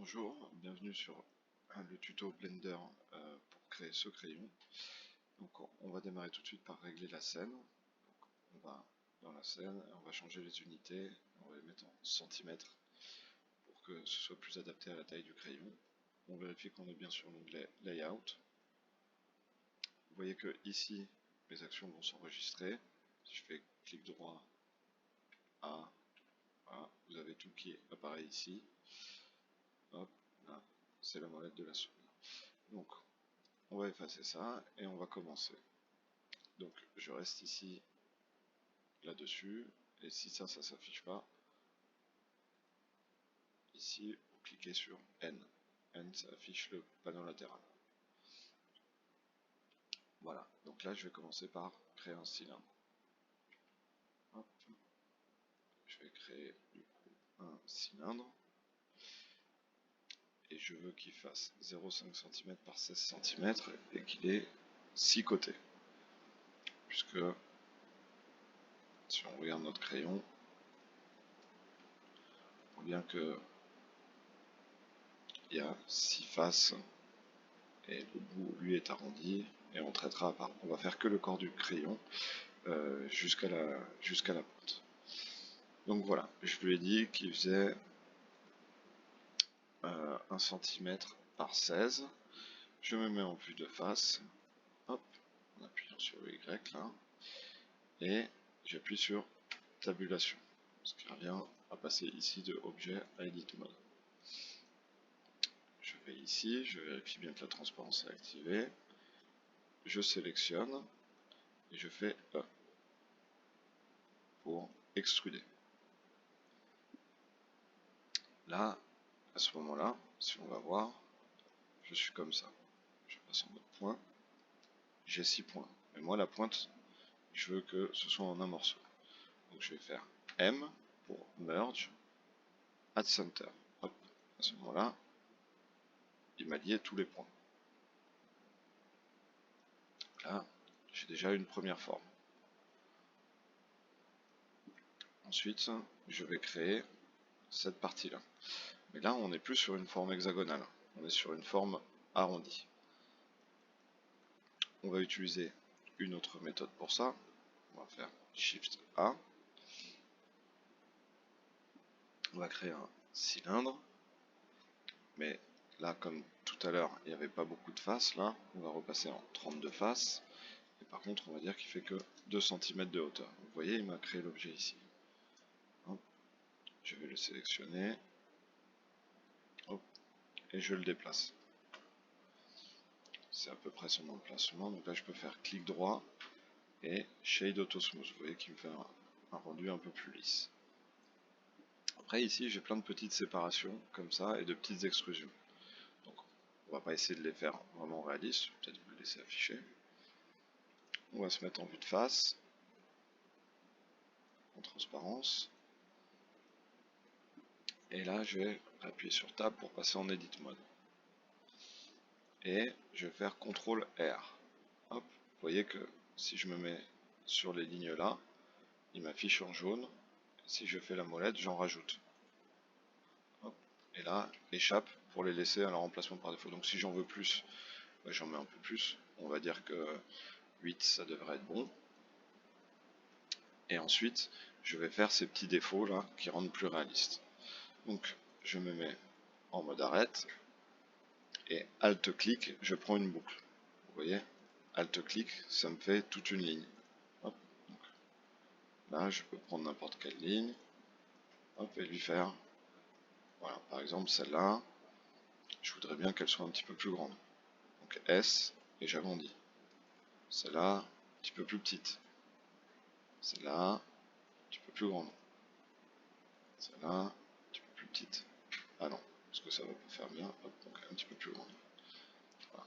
Bonjour, bienvenue sur le tuto Blender pour créer ce crayon. Donc on va démarrer tout de suite par régler la scène. Donc, on va dans la scène, on va changer les unités, on va les mettre en centimètres pour que ce soit plus adapté à la taille du crayon. On vérifie qu'on est bien sur l'onglet Layout. Vous voyez que ici mes actions vont s'enregistrer. Si je fais clic droit A, voilà, vous avez tout qui apparaît ici. Hop, là, c'est la molette de la souris. Donc on va effacer ça et on va commencer. Donc je reste ici là-dessus et si ça s'affiche pas, ici vous cliquez sur N. N ça affiche le panneau latéral. Voilà, donc là je vais commencer par créer un cylindre. Hop. Je vais créer du coup un cylindre et je veux qu'il fasse 0,5 cm par 16 cm et qu'il ait 6 côtés. Puisque si on regarde notre crayon, on voit bien que il y a 6 faces et le bout lui est arrondi et on traitera par. On va faire que le corps du crayon jusqu'à la pointe. Donc voilà, je lui ai dit qu'il faisait 1 cm par 16. Je me mets en vue de face, hop, en appuyant sur le Y là, et j'appuie sur tabulation, ce qui revient à passer ici de objet à edit mode. Je vais ici, je vérifie bien que la transparence est activée, je sélectionne et je fais E pour extruder. Là, à ce moment-là, si on va voir, je suis comme ça. Je passe en mode point, j'ai 6 points. Mais moi, la pointe, je veux que ce soit en un morceau. Donc je vais faire M pour merge, add center. Hop, à ce moment-là, il m'a lié tous les points. Là, j'ai déjà une première forme. Ensuite, je vais créer cette partie-là. Mais là, on n'est plus sur une forme hexagonale, on est sur une forme arrondie. On va utiliser une autre méthode pour ça. On va faire Shift A. On va créer un cylindre. Mais là, comme tout à l'heure, il n'y avait pas beaucoup de faces, là, on va repasser en 32 faces. Et par contre, on va dire qu'il fait que 2 cm de hauteur. Vous voyez, il m'a créé l'objet ici. Hop. Je vais le sélectionner. Hop. Et je le déplace. C'est à peu près son emplacement. Donc là, je peux faire clic droit et Shade Auto Smooth. Vous voyez qu'il me fait un rendu un peu plus lisse. Après, ici, j'ai plein de petites séparations comme ça et de petites extrusions. Donc, on va pas essayer de les faire vraiment réalistes. Peut-être vous le laisser afficher. On va se mettre en vue de face, en transparence. Et là, je vais appuyer sur Tab pour passer en Edit Mode. Et je vais faire CTRL R. Hop, vous voyez que si je me mets sur les lignes là, il m'affiche en jaune. Si je fais la molette, j'en rajoute. Hop, et là, échappe pour les laisser à leur emplacement par défaut. Donc si j'en veux plus, bah, j'en mets un peu plus. On va dire que 8, ça devrait être bon. Et ensuite, je vais faire ces petits défauts là qui rendent plus réaliste. Donc, je me mets en mode arrête et Alt-clic, je prends une boucle. Vous voyez, Alt-clic, ça me fait toute une ligne. Hop, donc, là, je peux prendre n'importe quelle ligne, hop, et lui faire, voilà, par exemple celle-là, je voudrais bien qu'elle soit un petit peu plus grande. Donc S, et j'agrandis. Celle-là, un petit peu plus petite. Celle-là, un petit peu plus grande. Celle-là, un petit peu plus petite. Ah non, parce que ça va pas faire bien, hop, donc un petit peu plus grande. Voilà.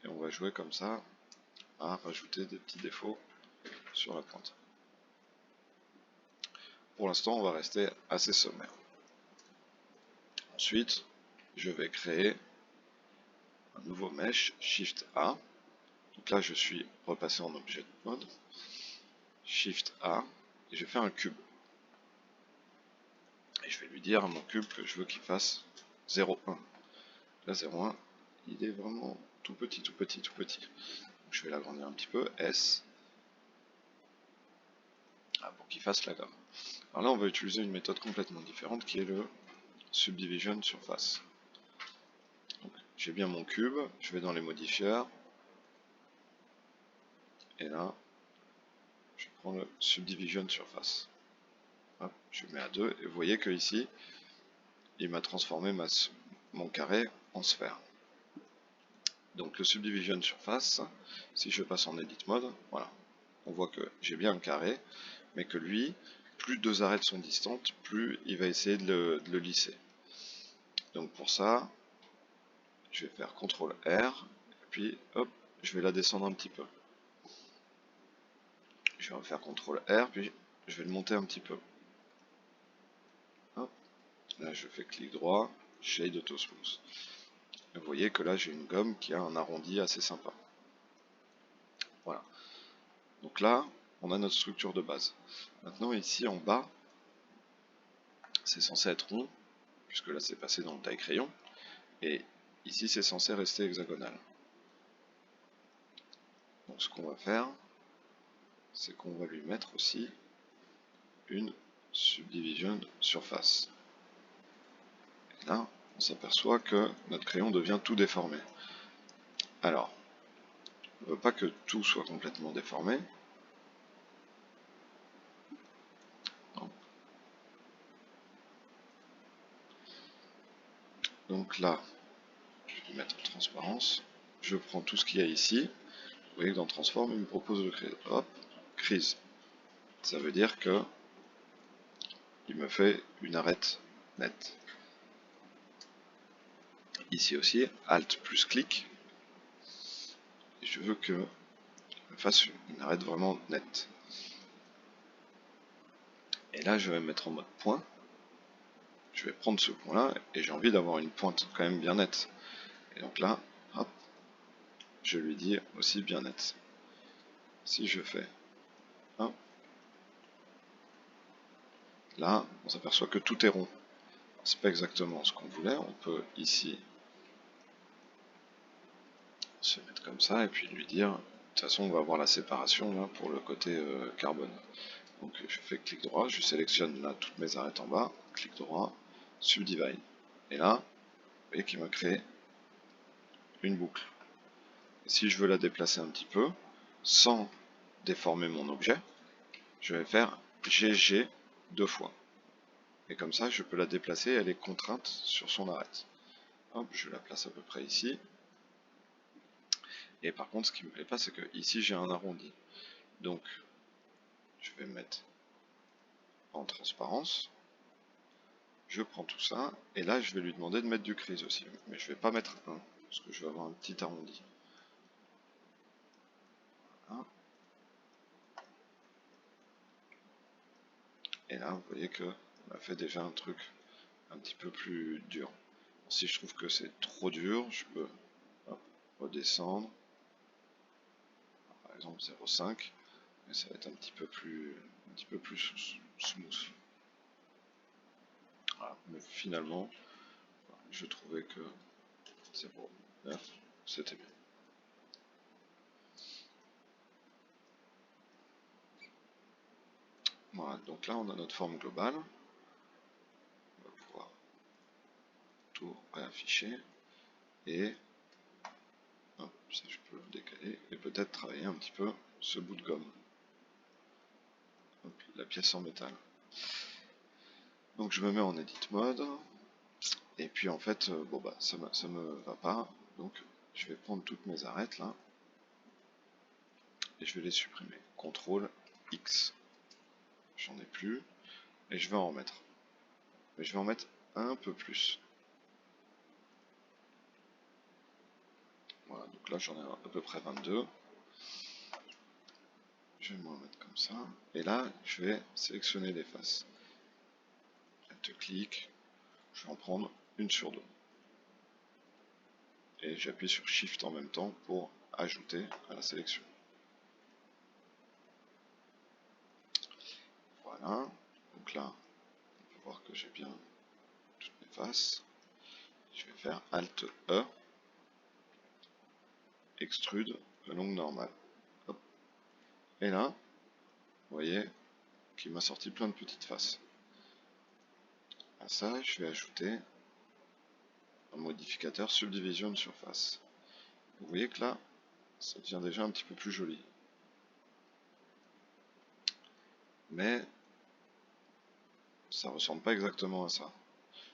Et on va jouer comme ça à rajouter des petits défauts sur la pointe. Pour l'instant, on va rester assez sommaire. Ensuite, je vais créer un nouveau mesh, Shift A. Donc là, je suis repassé en objet mode. Shift A, et je vais faire un cube. Et je vais lui dire à mon cube que je veux qu'il fasse 0,1. Là 0,1, il est vraiment tout petit, tout petit, tout petit. Donc, je vais l'agrandir un petit peu, S, pour qu'il fasse la gamme. Alors là, on va utiliser une méthode complètement différente qui est le subdivision surface. J'ai bien mon cube, je vais dans les modifiers, et là, je prends le subdivision surface. Hop, je mets à 2, et vous voyez que ici, il m'a transformé mon carré en sphère. Donc le subdivision surface, si je passe en edit mode, voilà, on voit que j'ai bien un carré, mais que lui, plus deux arêtes sont distantes, plus il va essayer de le lisser. Donc pour ça, je vais faire CTRL R, et puis hop, je vais la descendre un petit peu. Je vais refaire CTRL R, puis je vais le monter un petit peu. Hop. Là je fais clic droit, Shade Auto Smooth. Vous voyez que là j'ai une gomme qui a un arrondi assez sympa. Voilà. Donc là, on a notre structure de base. Maintenant ici en bas, c'est censé être rond, puisque là c'est passé dans le taille crayon, et ici c'est censé rester hexagonal. Donc ce qu'on va faire, c'est qu'on va lui mettre aussi une subdivision surface. Et là, on s'aperçoit que notre crayon devient tout déformé. Alors, on ne veut pas que tout soit complètement déformé. Donc là, je vais mettre en transparence. Je prends tout ce qu'il y a ici. Vous voyez que dans Transform, il me propose de créer. Hop, crise. Ça veut dire que il me fait une arête nette. Ici aussi, Alt plus clic. Et je veux que me fasse une arête vraiment nette. Et là, je vais me mettre en mode point. Je vais prendre ce point-là et j'ai envie d'avoir une pointe quand même bien nette. Et donc là, hop, je lui dis aussi bien nette. Si je fais hop, là, on s'aperçoit que tout est rond. C'est pas exactement ce qu'on voulait. On peut ici se mettre comme ça et puis lui dire, de toute façon, on va avoir la séparation là pour le côté carbone. Donc je fais clic droit, je sélectionne là toutes mes arêtes en bas, clic droit, subdivide. Et là, vous voyez qu'il m'a créé une boucle. Et si je veux la déplacer un petit peu, sans déformer mon objet, je vais faire GG deux fois. Et comme ça, je peux la déplacer, elle est contrainte sur son arête. Hop, je la place à peu près ici. Et par contre, ce qui me plaît pas, c'est que ici j'ai un arrondi. Donc, je vais me mettre en transparence. Je prends tout ça, et là je vais lui demander de mettre du crease aussi. Mais je vais pas mettre un, parce que je vais avoir un petit arrondi. Voilà. Et là, vous voyez que on a fait déjà un truc un petit peu plus dur. Si je trouve que c'est trop dur, je peux redescendre, par exemple 0,5, et ça va être un petit peu plus smooth. Voilà. Mais finalement, je trouvais que 0,9 c'était bien. Voilà, donc là on a notre forme globale. On va pouvoir tout réafficher et hop, ça je peux le décaler et peut-être travailler un petit peu ce bout de gomme. Hop, la pièce en métal. Donc je me mets en edit mode et puis en fait bon bah ça me va pas, donc je vais prendre toutes mes arêtes là et je vais les supprimer. CTRL X, j'en ai plus et je vais en remettre. Mais je vais en mettre un peu plus. Voilà, donc là j'en ai à peu près 22. Je vais me remettre comme ça. Et là, je vais sélectionner les faces. Alt-clic, je vais en prendre une sur deux. Et j'appuie sur Shift en même temps pour ajouter à la sélection. Voilà, donc là, on peut voir que j'ai bien toutes mes faces. je vais faire Alt E, extrude le longue normale. Hop. Et là, vous voyez qu'il m'a sorti plein de petites faces. À ça, je vais ajouter un modificateur subdivision de surface. Vous voyez que là, ça devient déjà un petit peu plus joli. Mais ça ressemble pas exactement à ça.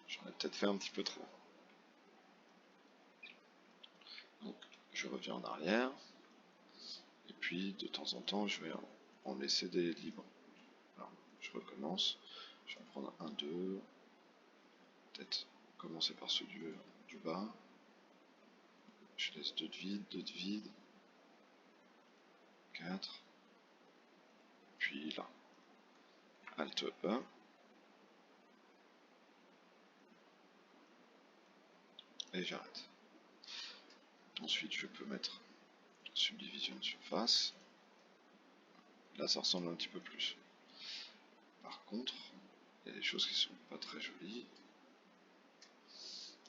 J'en ai peut-être fait un petit peu trop. Donc je reviens en arrière. Et puis de temps en temps, je vais en laisser des libres. Alors, je recommence. Je vais en prendre un, deux. Peut-être commencer par ceux du bas. Je laisse deux de vide, deux de vide. 4. Puis là. Alt E. Et j'arrête. Ensuite, je peux mettre subdivision de surface. Là, ça ressemble un petit peu plus. Par contre, il y a des choses qui sont pas très jolies.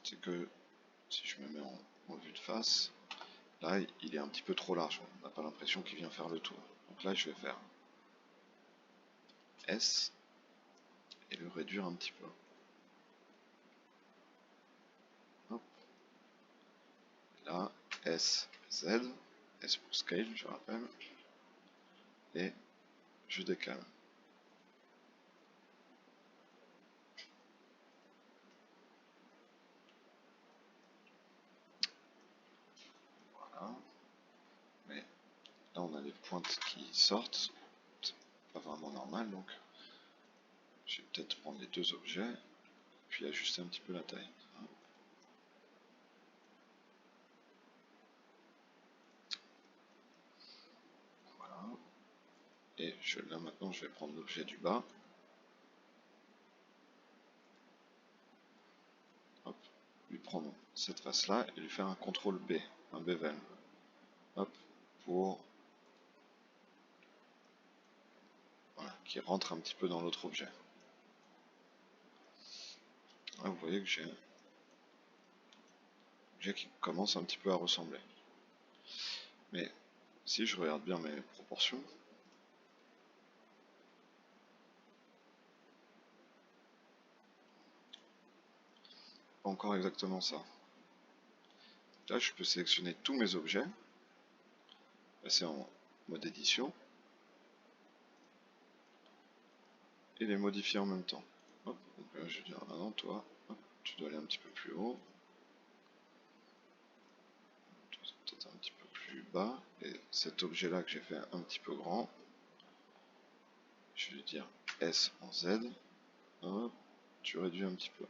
C'est que si je me mets en vue de face, là, il est un petit peu trop large. On n'a pas l'impression qu'il vient faire le tour. Donc là, je vais faire S et le réduire un petit peu. Hop. Là, S, Z, S pour scale, je rappelle. Et je décale. Voilà. Mais là, on a les pointes qui sortent. C'est pas vraiment normal, donc je vais peut-être prendre les deux objets, puis ajuster un petit peu la taille. Voilà. Et là maintenant, je vais prendre l'objet du bas. Hop. Lui prendre cette face-là et lui faire un CTRL B, un bevel. Hop. Pour voilà, qu'il rentre un petit peu dans l'autre objet. Là, vous voyez que j'ai un objet qui commence un petit peu à ressembler. Mais si je regarde bien mes proportions, pas encore exactement ça. Là, je peux sélectionner tous mes objets, passer en mode édition, et les modifier en même temps. Hop, donc là, je vais dire, ah non, toi, hop, tu dois aller un petit peu plus haut. Peut-être un petit peu plus bas. Et cet objet-là que j'ai fait un petit peu grand, je vais dire S en Z. Hop, tu réduis un petit peu.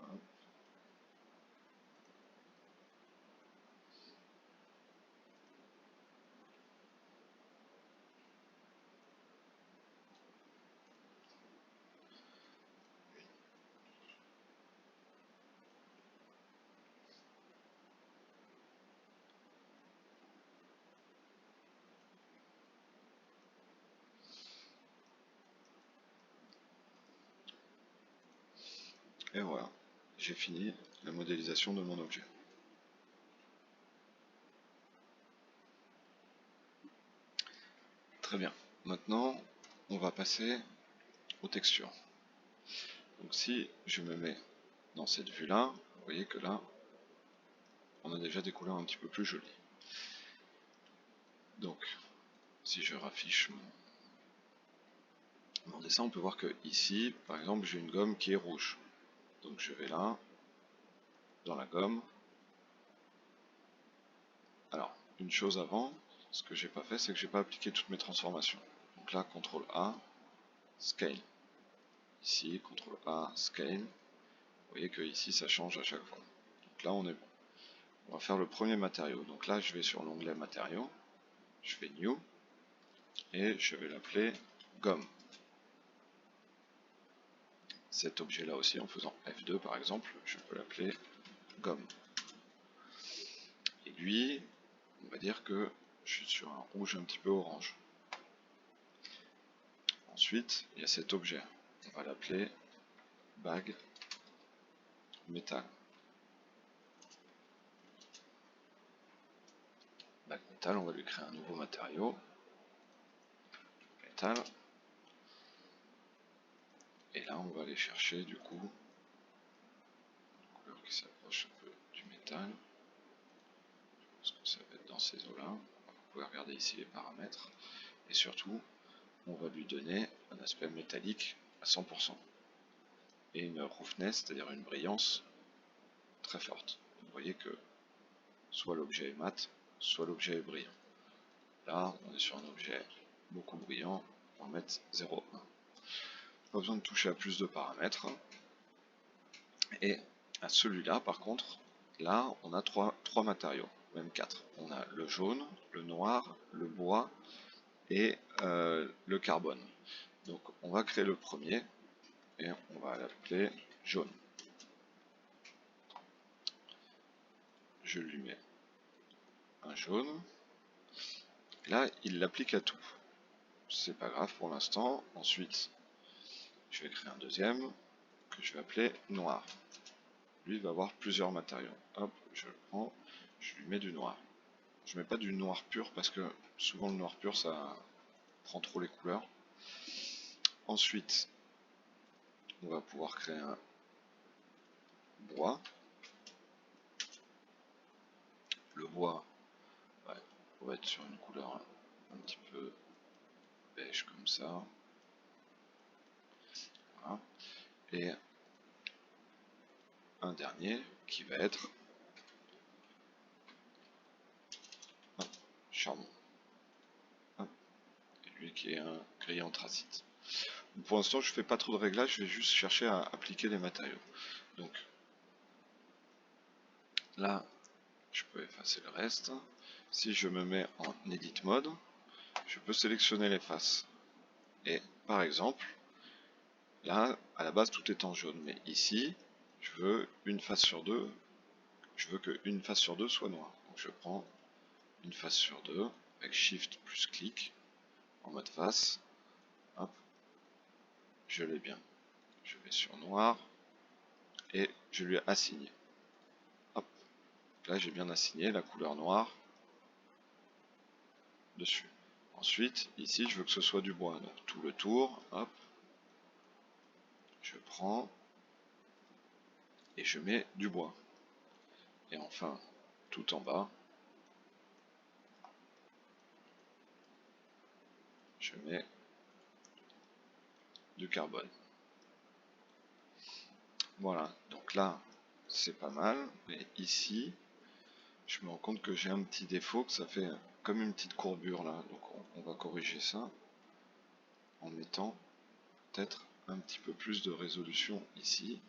Hop. Et voilà, j'ai fini la modélisation de mon objet. Très bien. Maintenant, on va passer aux textures. Donc si je me mets dans cette vue-là, vous voyez que là, on a déjà des couleurs un petit peu plus jolies. Donc, si je raffiche mon dessin, on peut voir que ici, par exemple, j'ai une gomme qui est rouge. Donc je vais là, dans la gomme. Alors, une chose avant, ce que j'ai pas fait, c'est que j'ai pas appliqué toutes mes transformations. Donc là, CTRL A, Scale. Ici, CTRL A, Scale. Vous voyez que ici, ça change à chaque fois. Donc là, on est bon. On va faire le premier matériau. Donc là, je vais sur l'onglet matériaux. Je fais New. Et je vais l'appeler gomme. Cet objet-là aussi, en faisant F2 par exemple, je peux l'appeler gomme. Et lui, on va dire que je suis sur un rouge un petit peu orange. Ensuite, il y a cet objet. On va l'appeler bag, métal. Bag métal, on va lui créer un nouveau matériau. Métal. Et là, on va aller chercher du coup une couleur qui s'approche un peu du métal. Je pense que ça va être dans ces eaux-là. Vous pouvez regarder ici les paramètres. Et surtout, on va lui donner un aspect métallique à 100%. Et une roughness, c'est-à-dire une brillance très forte. Vous voyez que soit l'objet est mat, soit l'objet est brillant. Là, on est sur un objet beaucoup brillant, on va mettre 0,1. Pas besoin de toucher à plus de paramètres. Et à celui-là, par contre, là, on a trois matériaux, même 4. On a le jaune, le noir, le bois et le carbone. Donc on va créer le premier et on va l'appeler jaune. Je lui mets un jaune. Là, il l'applique à tout. C'est pas grave pour l'instant. Ensuite, je vais créer un deuxième que je vais appeler noir. Lui, il va avoir plusieurs matériaux. Hop, je le prends, je lui mets du noir. Je mets pas du noir pur parce que souvent le noir pur, ça prend trop les couleurs. Ensuite, on va pouvoir créer un bois. Le bois, ouais, on va être sur une couleur un petit peu beige comme ça. Voilà. Et un dernier qui va être charbon. Et lui qui est un gris anthracite. Pour l'instant, je fais pas trop de réglages, je vais juste chercher à appliquer les matériaux. Donc là, je peux effacer le reste. Si je me mets en Edit Mode, je peux sélectionner les faces. Et par exemple, là, à la base, tout est en jaune. Mais ici, je veux une face sur deux. Je veux qu'une face sur deux soit noire. Donc je prends une face sur deux avec Shift plus clic en mode face. Hop, je l'ai bien. Je vais sur noir et je lui assigne. Hop, là j'ai bien assigné la couleur noire dessus. Ensuite, ici, je veux que ce soit du bois. Donc tout le tour, hop, je prends et je mets du bois. Et enfin, tout en bas, je mets du carbone. Voilà, donc là, c'est pas mal. Mais ici, je me rends compte que j'ai un petit défaut, que ça fait comme une petite courbure là. Donc on va corriger ça en mettant peut-être un petit peu plus de résolution ici.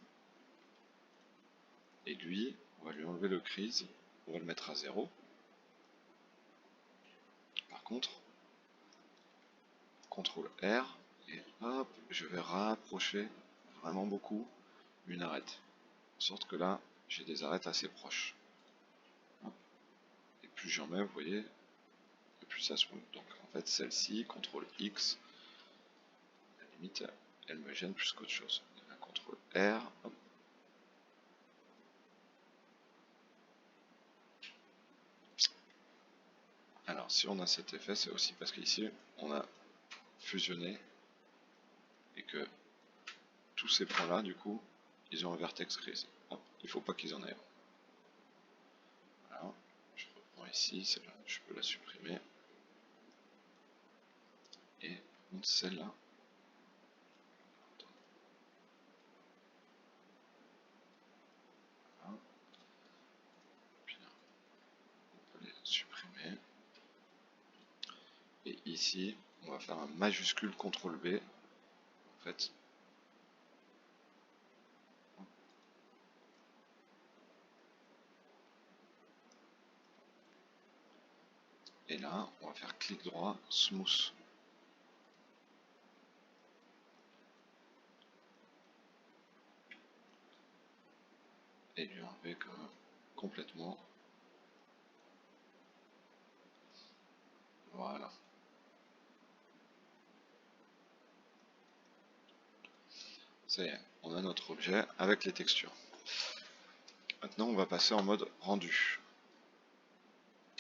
Et lui, on va lui enlever le crease, on va le mettre à 0. Par contre, CTRL R, et hop, je vais rapprocher vraiment beaucoup une arête. En sorte que là, j'ai des arêtes assez proches. Hop. Et plus j'en mets, vous voyez, et plus ça smooth. Donc en fait, celle-ci, CTRL X, à la limite, elle me gêne plus qu'autre chose. CTRL R, hop. Alors, si on a cet effet, c'est aussi parce qu'ici, on a fusionné et que tous ces points-là, du coup, ils ont un vertex grise. Hop, il ne faut pas qu'ils en aient. Voilà, je reprends ici, celle-là, je peux la supprimer. Et celle-là. Voilà. Puis là, on peut les supprimer. Et ici, on va faire un majuscule CTRL B. En fait, et là, on va faire clic droit, smooth. Et lui enlever complètement. Voilà. Ça y est, on a notre objet avec les textures. Maintenant, on va passer en mode rendu.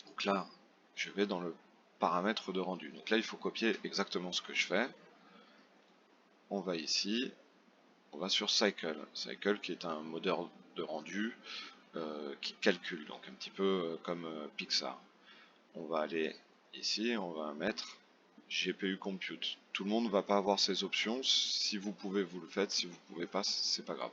Donc là, je vais dans le paramètre de rendu. Donc là, il faut copier exactement ce que je fais. On va ici, on va sur Cycle. Cycle qui est un modeur de rendu qui calcule, donc un petit peu comme Pixar. On va aller ici, on va mettre GPU Compute. Tout le monde ne va pas avoir ces options. Si vous pouvez, vous le faites. Si vous ne pouvez pas, c'est pas grave.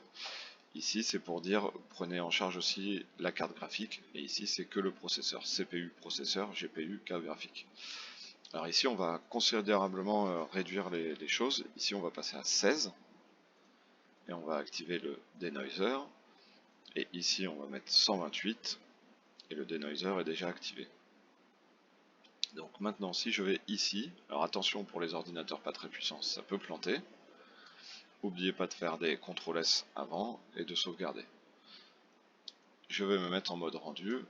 Ici, c'est pour dire prenez en charge aussi la carte graphique. Et ici, c'est que le processeur. CPU, processeur, GPU, carte graphique. Alors ici, on va considérablement réduire les choses. Ici, on va passer à 16. Et on va activer le denoiser. Et ici, on va mettre 128. Et le denoiser est déjà activé. Donc maintenant, si je vais ici, alors attention pour les ordinateurs pas très puissants, ça peut planter. N'oubliez pas de faire des CTRL-S avant et de sauvegarder. Je vais me mettre en mode rendu,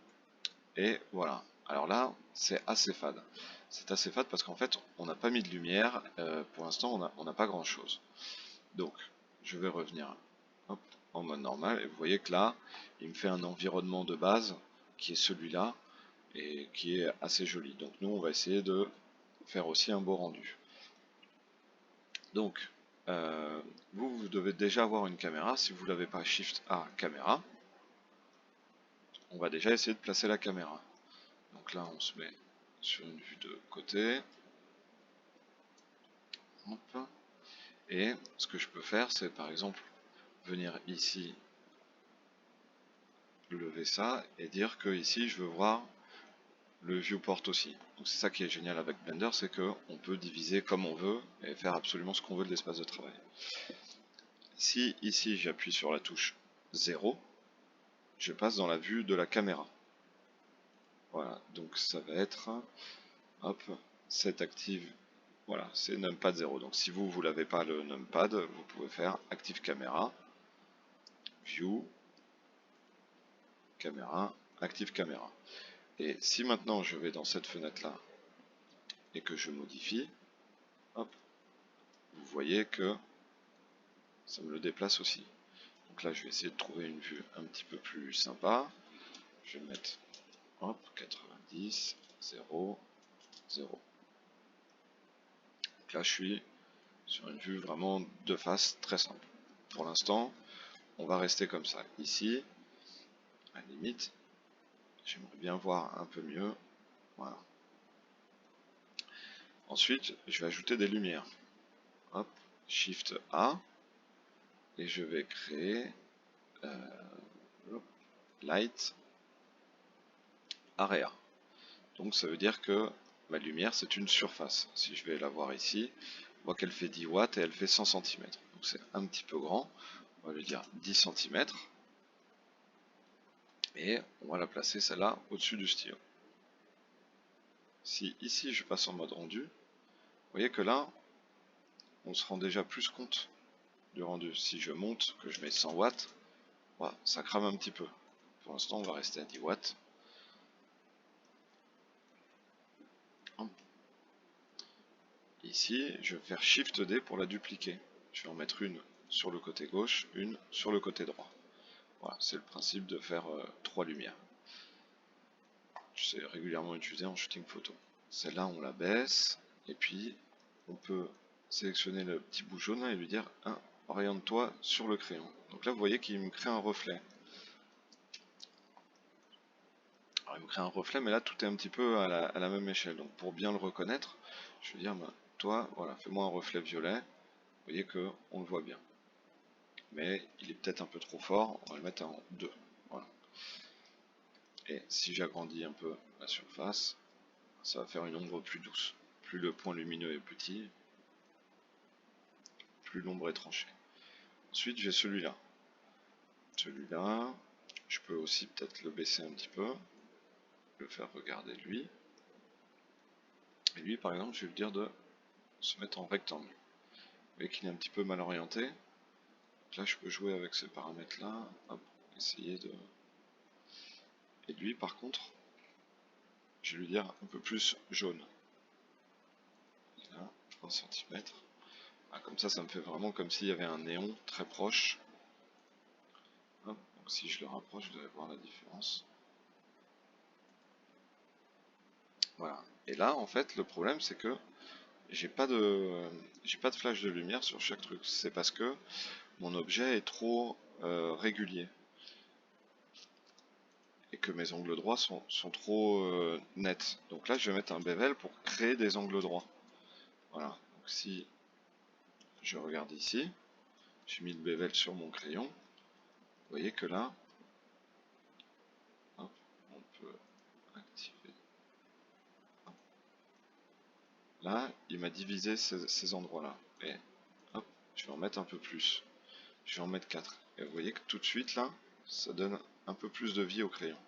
et voilà. Alors là, c'est assez fade. C'est assez fade parce qu'en fait, on n'a pas mis de lumière, pour l'instant, on n'a pas grand chose. Donc, je vais revenir hop, en mode normal, et vous voyez que là, il me fait un environnement de base, qui est celui-là, et qui est assez joli. Donc nous, on va essayer de faire aussi un beau rendu. Donc, vous devez déjà avoir une caméra. Si vous l'avez pas, Shift A, caméra. On va déjà essayer de placer la caméra. Donc là, on se met sur une vue de côté. Hop. Et ce que je peux faire, c'est par exemple venir ici, lever ça et dire que ici, je veux voir le viewport aussi. Donc c'est ça qui est génial avec Blender, c'est qu'on peut diviser comme on veut et faire absolument ce qu'on veut de l'espace de travail. Si ici j'appuie sur la touche 0, je passe dans la vue de la caméra. Voilà, donc ça va être, hop, set active, voilà, c'est numpad 0. Donc si vous l'avez pas le numpad, vous pouvez faire active caméra, view, caméra, active caméra. Et si maintenant je vais dans cette fenêtre là et que je modifie, hop, vous voyez que ça me le déplace aussi. Donc là je vais essayer de trouver une vue un petit peu plus sympa. Je vais mettre hop, 90, 0, 0. Donc là je suis sur une vue vraiment de face très simple. Pour l'instant, on va rester comme ça. Ici, à la limite, j'aimerais bien voir un peu mieux. Voilà. Ensuite, je vais ajouter des lumières. Hop, Shift A, et je vais créer Light Area. Donc ça veut dire que ma lumière c'est une surface. Si je vais la voir ici, on voit qu'elle fait 10 watts et elle fait 100 cm. Donc c'est un petit peu grand. On va lui dire 10 cm. Et on va la placer celle-là au-dessus du stylo. Si ici je passe en mode rendu, vous voyez que là, on se rend déjà plus compte du rendu. Si je monte, que je mets 100 watts, voilà, ça crame un petit peu. Pour l'instant, on va rester à 10 watts. Ici, je vais faire Shift D pour la dupliquer. Je vais en mettre une sur le côté gauche, une sur le côté droit. Voilà, c'est le principe de faire 3 lumières. C'est régulièrement utilisé en shooting photo. Celle-là, on la baisse, et puis on peut sélectionner le petit bout jaune et lui dire oriente-toi sur le crayon. Donc là, vous voyez qu'il me crée un reflet. Alors, il me crée un reflet, mais là, tout est un petit peu à la même échelle. Donc pour bien le reconnaître, je vais dire, toi, voilà, fais-moi un reflet violet. Vous voyez qu'on le voit bien. Mais il est peut-être un peu trop fort, on va le mettre en 2. Voilà. Et si j'agrandis un peu la surface, ça va faire une ombre plus douce. Plus le point lumineux est petit, plus l'ombre est tranchée. Ensuite, j'ai celui-là. Celui-là, je peux aussi peut-être le baisser un petit peu, le faire regarder lui. Et lui, par exemple, je vais lui dire de se mettre en rectangle. Vous voyez qu'il est un petit peu mal orienté. Donc là, je peux jouer avec ces paramètres-là. Essayer de... Et lui, par contre, je vais lui dire un peu plus jaune. Là, 1 cm. Ah, comme ça me fait vraiment comme s'il y avait un néon très proche. Hop, donc si je le rapproche, vous allez voir la différence. Voilà. Et là, en fait, le problème, c'est que j'ai pas de flash de lumière sur chaque truc. C'est parce que mon objet est trop régulier et que mes angles droits sont trop nets. Donc là, je vais mettre un bevel pour créer des angles droits. Voilà. Donc si je regarde ici, j'ai mis le bevel sur mon crayon. Vous voyez que là, hop, on peut activer. Là, il m'a divisé ces endroits-là. Et hop, je vais en mettre un peu plus. Je vais en mettre 4. Et vous voyez que tout de suite, là, ça donne un peu plus de vie au crayon.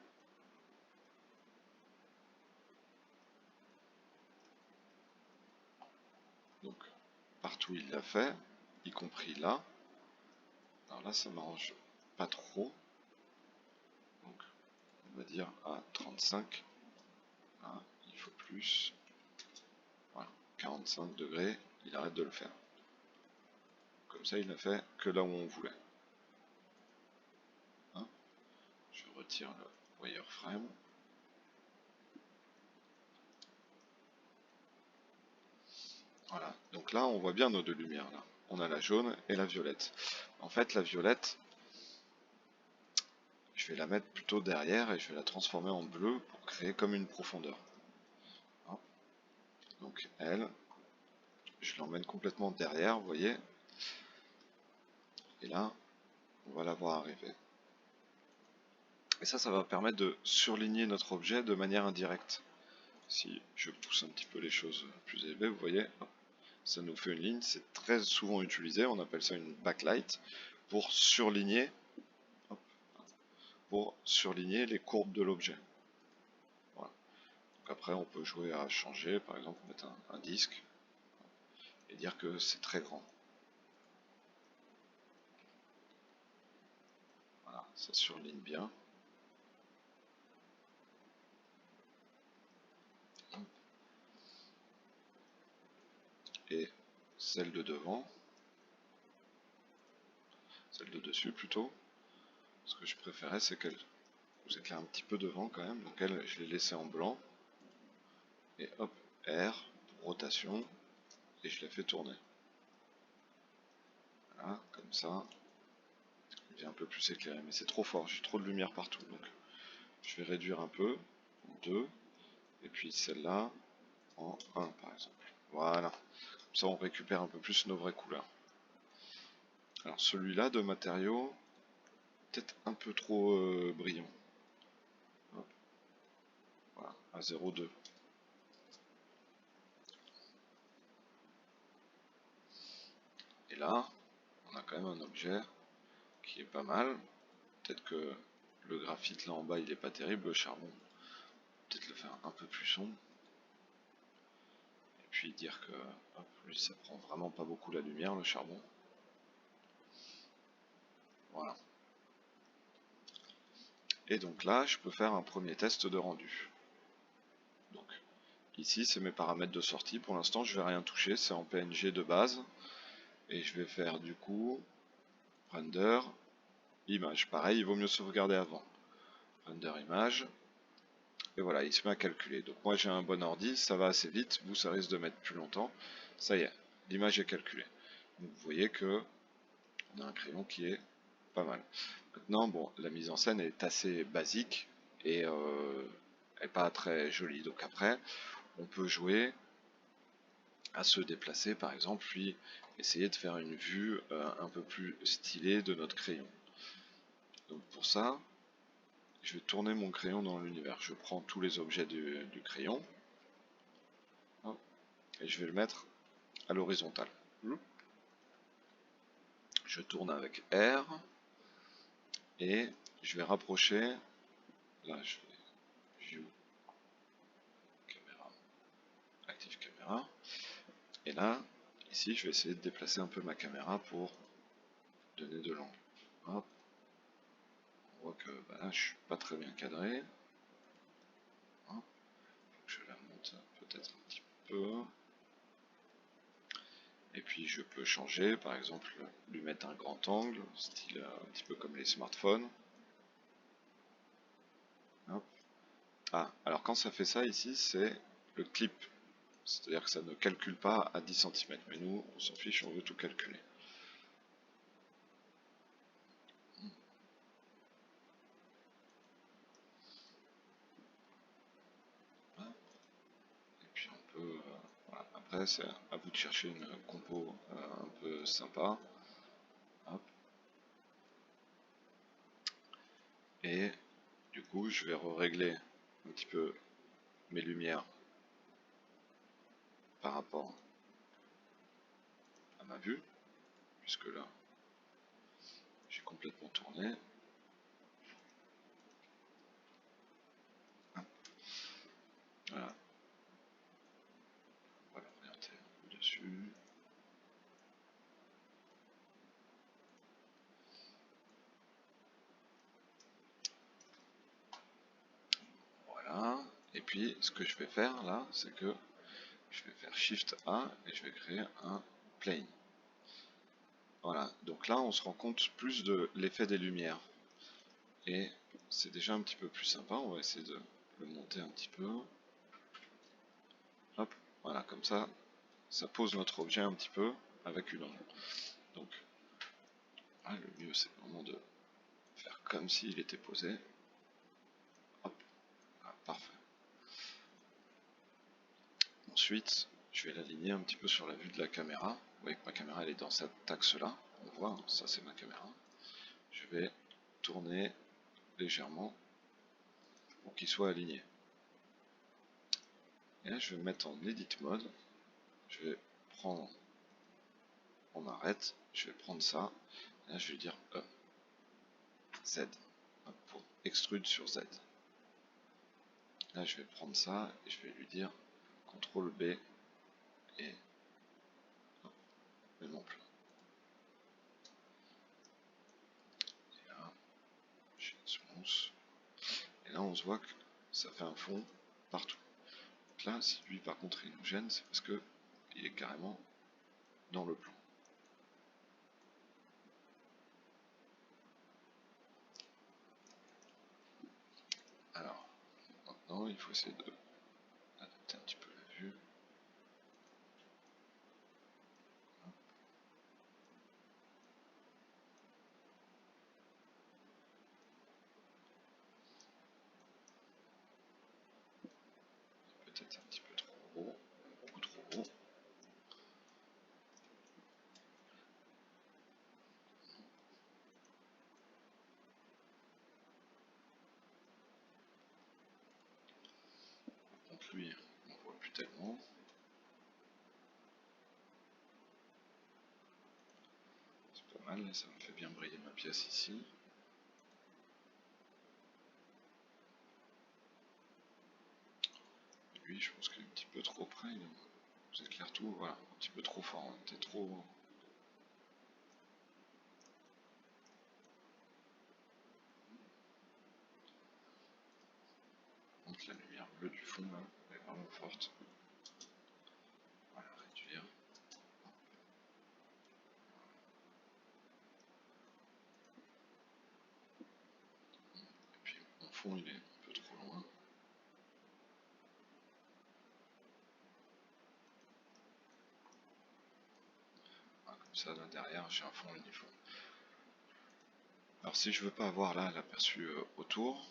Donc, partout il l'a fait, y compris là. Alors là, ça m'arrange pas trop. Donc, on va dire à 35. Là, il faut plus. Voilà, 45 degrés, il arrête de le faire. Comme ça, il n'a fait que là où on voulait. Hein, je retire le wireframe. Voilà, donc là, on voit bien nos deux lumières. Là. On a la jaune et la violette. En fait, la violette, je vais la mettre plutôt derrière et je vais la transformer en bleu pour créer comme une profondeur. Hein, donc elle, je l'emmène complètement derrière, vous voyez. Et là, on va la voir arriver. Et ça va permettre de surligner notre objet de manière indirecte. Si je pousse un petit peu les choses plus élevées, vous voyez, ça nous fait une ligne. C'est très souvent utilisé, on appelle ça une backlight, pour surligner, les courbes de l'objet. Voilà. Donc après, on peut jouer à changer, par exemple, mettre un disque et dire que c'est très grand. Voilà, ça surligne bien. Et celle de devant, celle de dessus plutôt, ce que je préférais, c'est qu'elle vous éclaire un petit peu devant quand même. Donc elle, je l'ai laissée en blanc. Et hop, R, rotation, et je la fais tourner. Voilà, comme ça, il vient un peu plus éclairé. Mais c'est trop fort, j'ai trop de lumière partout. Donc je vais réduire un peu, en 2, et puis celle-là en 1 par exemple. Voilà, comme ça on récupère un peu plus nos vraies couleurs. Alors celui-là de matériaux, peut-être un peu trop brillant. Hop. Voilà, à 0,2. Et là, on a quand même un objet qui est pas mal. Peut-être que le graphite là en bas il est pas terrible, le charbon, peut-être le faire un peu plus sombre. Et puis dire que hop, lui ça prend vraiment pas beaucoup la lumière le charbon. Voilà. Et donc là je peux faire un premier test de rendu. Donc ici c'est mes paramètres de sortie, pour l'instant je vais rien toucher, c'est en PNG de base. Et je vais faire du coup render image. Pareil, il vaut mieux sauvegarder avant. Render image. Et voilà, il se met à calculer. Donc moi j'ai un bon ordi, ça va assez vite, vous ça risque de mettre plus longtemps. Ça y est, l'image est calculée. Donc vous voyez que on a un crayon qui est pas mal. Maintenant, bon, la mise en scène est assez basique et est pas très jolie. Donc après, on peut jouer à se déplacer par exemple, puis essayer de faire une vue un peu plus stylée de notre crayon. Donc pour ça, je vais tourner mon crayon dans l'univers. Je prends tous les objets du crayon et je vais le mettre à l'horizontale. Je tourne avec R et je vais rapprocher. Là, je fais View, Caméra, Active Caméra. Et là, ici, je vais essayer de déplacer un peu ma caméra pour donner de l'angle. Hop. On voit que bah là, je suis pas très bien cadré. Je la monte peut-être un petit peu. Et puis je peux changer, par exemple, lui mettre un grand angle, style un petit peu comme les smartphones. Hop. Ah, alors quand ça fait ça ici, c'est le clip. C'est-à-dire que ça ne calcule pas à 10 cm. Mais nous, on s'en fiche, on veut tout calculer. Et puis on peut... voilà. Après, c'est à vous de chercher une compo un peu sympa. Hop. Et du coup, je vais régler un petit peu mes lumières par rapport à ma vue, puisque là, j'ai complètement tourné. Voilà, on va l'orienter dessus. Voilà. Et puis, ce que je vais faire là, c'est que je vais faire Shift A et je vais créer un plane. Voilà, donc là on se rend compte plus de l'effet des lumières. Et c'est déjà un petit peu plus sympa, on va essayer de le monter un petit peu. Hop, voilà, comme ça pose notre objet un petit peu avec une ombre. Donc, le mieux c'est vraiment de faire comme s'il était posé. Hop, parfait. Ensuite, je vais l'aligner un petit peu sur la vue de la caméra. Vous voyez que ma caméra elle est dans cet axe-là. On voit, ça c'est ma caméra. Je vais tourner légèrement pour qu'il soit aligné. Et là, je vais me mettre en edit mode. Je vais prendre, on arrête, je vais prendre ça. Et là, je vais dire Z pour extrude sur Z. Là, je vais prendre ça et je vais lui dire CTRL B et même en plein. Et là, j'ai une smooth. Et là, on se voit que ça fait un fond partout. Donc là, si lui par contre il nous gêne, c'est parce que il est carrément dans le plan. Alors, maintenant, il faut essayer de adapter un petit peu la vue. Peut-être un petit peu trop haut, beaucoup trop haut. Donc lui, on ne voit plus tellement. C'est pas mal, ça me fait bien briller ma pièce ici. Et lui, je pense qu'il est un petit peu trop près. Vous éclaire tout, voilà, un petit peu trop fort. T'es trop. Donc la lumière bleue du fond là, est vraiment forte. Voilà, réduire. Et puis mon fond il est un peu trop loin. Voilà, comme ça là derrière j'ai un fond uniforme. Alors si je veux pas avoir là l'aperçu autour,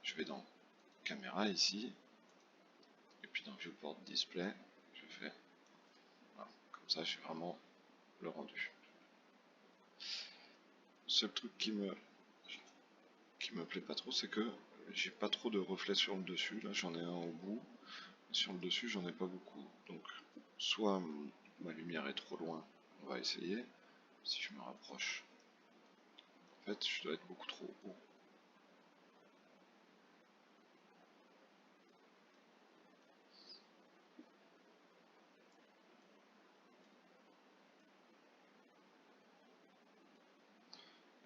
je vais dans caméra ici, et puis dans viewport display, je fais voilà, comme ça j'ai vraiment le rendu. Seul truc qui me plaît pas trop, c'est que j'ai pas trop de reflets sur le dessus. Là j'en ai un au bout, sur le dessus j'en ai pas beaucoup. Donc soit ma lumière est trop loin, on va essayer. Si je me rapproche, en fait je dois être beaucoup trop haut.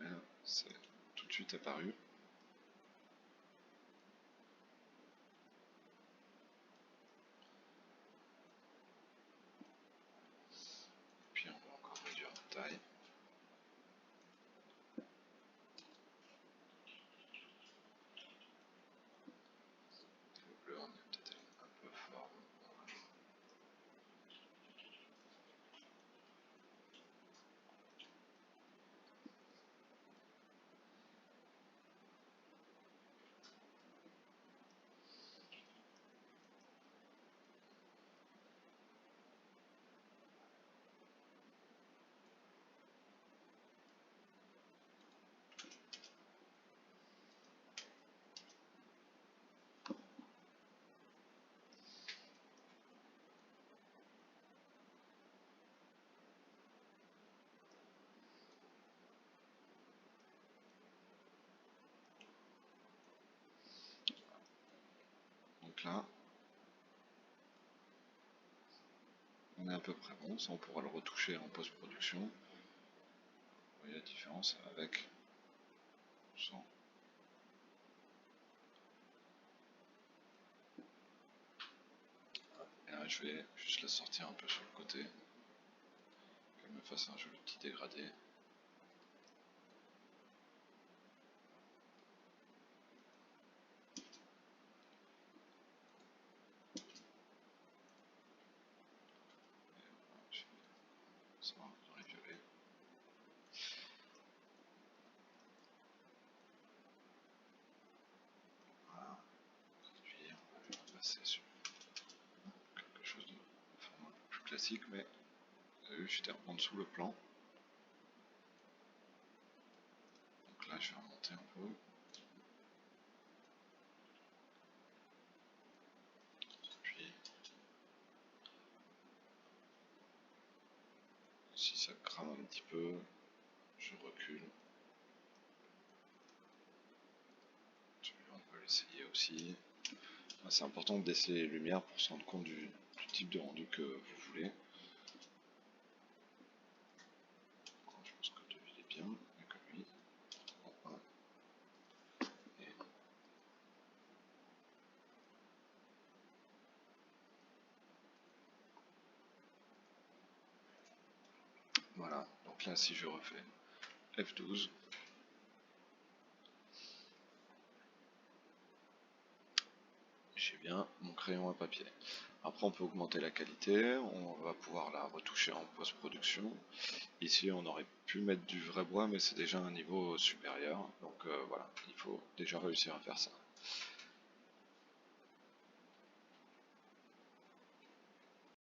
Et là, c'est tout de suite apparu. là, on est à peu près bon. Ça, on pourra le retoucher en post-production. Vous voyez la différence avec, sans. Et là, je vais juste la sortir un peu sur le côté, qu'elle me fasse un joli petit dégradé. Ça va, dans les violets. Voilà. Puis on va passer sur quelque chose de format un peu plus classique, mais vous avez vu, j'étais en dessous le plan. Donc là, je vais remonter un peu. Puis, si ça crame un petit peu, je recule. Celui-là, on peut l'essayer aussi. C'est important d'essayer les lumières pour se rendre compte du type de rendu que vous voulez. Je pense que lui il est bien, et que lui. Et voilà, donc là si je refais F12, j'ai bien mon crayon à papier. Après on peut augmenter la qualité, on va pouvoir la retoucher en post-production. Ici on aurait pu mettre du vrai bois mais c'est déjà un niveau supérieur, donc voilà, il faut déjà réussir à faire ça.